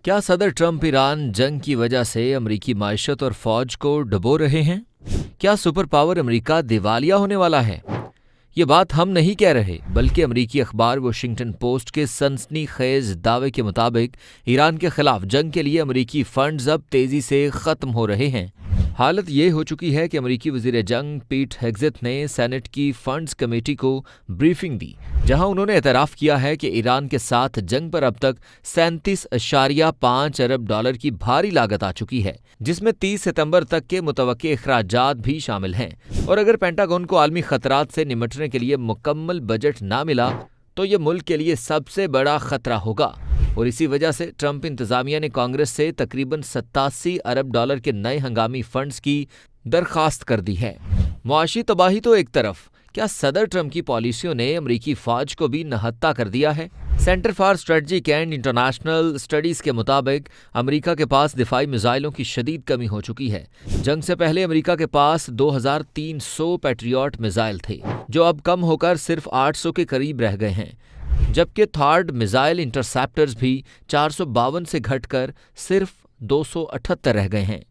क्या सदर Trump Iran जंग की वजह से अमेरिकी मायशत और फौज को डुबो रहे हैं? क्या सुपर पावर अमेरिका दिवालिया होने वाला है? ये बात हम नहीं कह रहे, बल्कि अमेरिकी अखबार वॉशिंगटन पोस्ट के सनसनीखेज दावे के मुताबिक ईरान के खिलाफ जंग के लिए अमेरिकी फंड्स अब तेजी से खत्म हो रहे हैं। हालत ये हो चुकी है कि अमेरिकी वजीर जंग पीट हेग्सेथ ने सेनेट की फंड्स कमेटी को ब्रीफिंग दी, जहां उन्होंने एतराफ़ किया है कि ईरान के साथ जंग पर अब तक 37.5 अरब डॉलर की भारी लागत आ चुकी है, जिसमें 30 सितंबर तक के मुतवक्के अखराजात भी शामिल हैं। और अगर पेंटागन को आलमी खतरात से निपटने के लिए मुकम्मल बजट ना मिला तो ये मुल्क के लिए सबसे बड़ा खतरा होगा। और इसी वजह से ट्रंप इंतजामिया ने कांग्रेस से तकरीबन 87 अरब डॉलर के नए हंगामी फंड्स की दरखास्त कर दी है। मुआशी तबाही तो एक तरफ, क्या सदर ट्रंप की पॉलिसियों ने अमेरिकी फौज को भी नहत्ता कर दिया है? Centre for strategic and international studies के मुताबिक अमेरिका के पास दिफाई मिसाइलों की शदीद कमी हो चुकी है। जंग से पहले अमेरिका के पास 2300 पैट्रियट मिसाइल थे, जो अब कम होकर सिर्फ 800 के करीब रह गए हैं, जबकि थर्ड मिसाइल इंटरसेप्टर्स भी 452 से घटकर सिर्फ 278 रह गए हैं।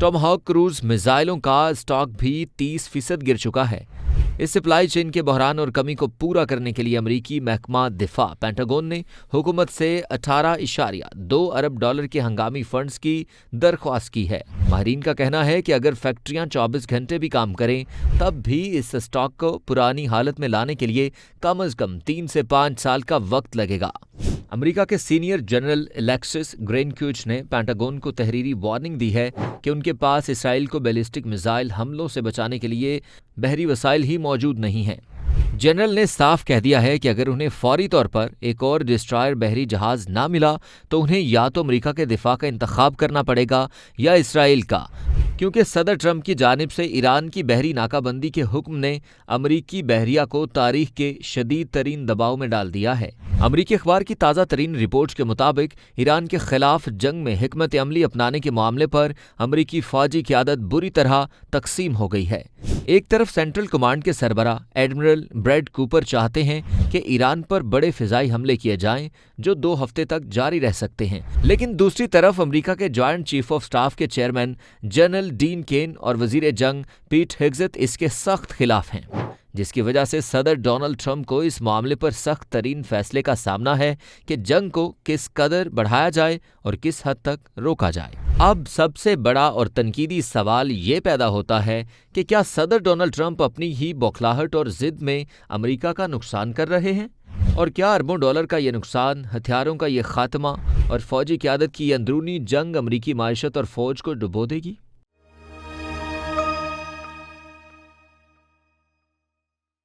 टॉमहॉक क्रूज मिसाइलों का स्टॉक भी 30% गिर चुका है। इस सप्लाई चेन के बहरान और कमी को पूरा करने के लिए अमेरिकी महकमा दिफा पेंटागन ने हुकूमत से 18.2 अरब डॉलर के हंगामी फंड्स की दरख्वास्त की है। माहिरीन का कहना है कि अगर फैक्ट्रियां 24 घंटे भी काम करें, तब भी इस स्टॉक को पुरानी हालत में लाने के लिए कम अज कम 3 से 5 साल का वक्त लगेगा। अमेरिका के सीनियर जनरल एलेक्सिस ग्रेनक्यूच ने पेंटागन को तहरीरी वार्निंग दी है कि उनके पास इसराइल को बैलिस्टिक मिसाइल हमलों से बचाने के लिए बहरी वसाइल ही मौजूद नहीं हैं। जनरल ने साफ कह दिया है कि अगर उन्हें फौरी तौर पर एक और डिस्ट्रॉयर बहरी जहाज ना मिला तो उन्हें या तो अमेरिका के दिफा का इंतखाब करना पड़ेगा या इसराइल का, क्योंकि सदर ट्रंप की जानिब से ईरान की बहरी नाकाबंदी के हुक्म ने अमरीकी बहरिया को तारीख के शदीद तरीन दबाव में डाल दिया है। अमरीकी अखबार की ताज़ा तरीन रिपोर्ट के मुताबिक ईरान के खिलाफ जंग में हिकमत अमली अपनाने के मामले पर अमरीकी फौजी क़यादत बुरी तरह तकसीम हो गई है। एक तरफ सेंट्रल कमांड के सरबरा एडमिरल ब्रैड कूपर चाहते हैं कि ईरान पर बड़े फिजाई हमले किए जाएं, जो 2 हफ्ते तक जारी रह सकते हैं, लेकिन दूसरी तरफ अमेरिका के जॉइंट चीफ ऑफ स्टाफ के चेयरमैन जनरल डीन केन और वजीर जंग पीट हेग्सेथ इसके सख्त खिलाफ हैं, जिसकी वजह से सदर डोनाल्ड ट्रंप को इस मामले पर सख्त तरीन फैसले का सामना है कि जंग को किस कदर बढ़ाया जाए और किस हद तक रोका जाए। अब सबसे बड़ा और तनकीदी सवाल ये पैदा होता है कि क्या सदर डोनाल्ड ट्रंप अपनी ही बौखलाहट और जिद में अमेरिका का नुकसान कर रहे हैं? और क्या अरबों डॉलर का ये नुकसान, हथियारों का ये खात्मा और फौजी क़यादत की ये अंदरूनी जंग अमेरिकी मायशत और फौज को डुबो देगी?